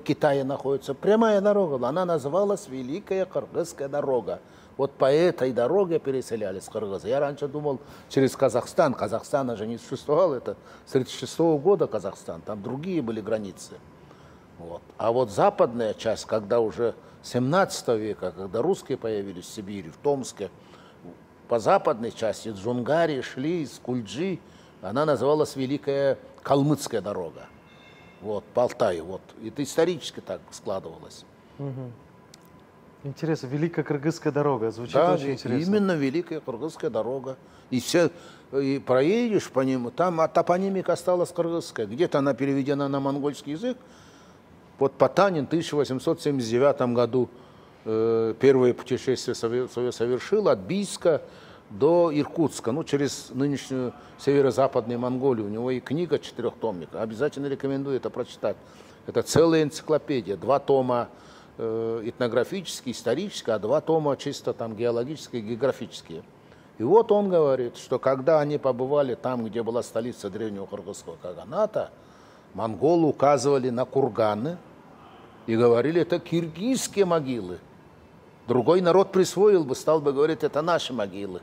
Китае находится прямая дорога, она называлась Великая Кыргызская дорога. Вот по этой дороге переселялись кыргызы. Я раньше думал через Казахстан. Казахстана же не существовало. Это с 1936 года Казахстан. Там другие были границы. Вот. А вот западная часть, когда уже 17 века, когда русские появились в Сибири, в Томске, по западной части Джунгарии шли из Кульджи, она называлась Великая Калмыцкая дорога. Вот, по Алтаю, вот. Это исторически так складывалось. Интересно, Великая Кыргызская дорога, звучит Да, очень интересно. именно Великая Кыргызская дорога. И проедешь по нему, там топонимика осталась кыргызская. Где-то она переведена на монгольский язык. Вот Потанин в 1879 году первое путешествие свое совершил от Бийска до Иркутска, ну, через нынешнюю северо-западную Монголию. У него и книга 4-томника. Обязательно рекомендую это прочитать. Это целая энциклопедия. 2 тома этнографические, исторические, а 2 тома чисто там геологические, географические. И вот он говорит, что когда они побывали там, где была столица древнего кыргызского каганата, монголы указывали на курганы и говорили, это киргизские могилы. Другой народ присвоил бы, стал бы говорить, это наши могилы.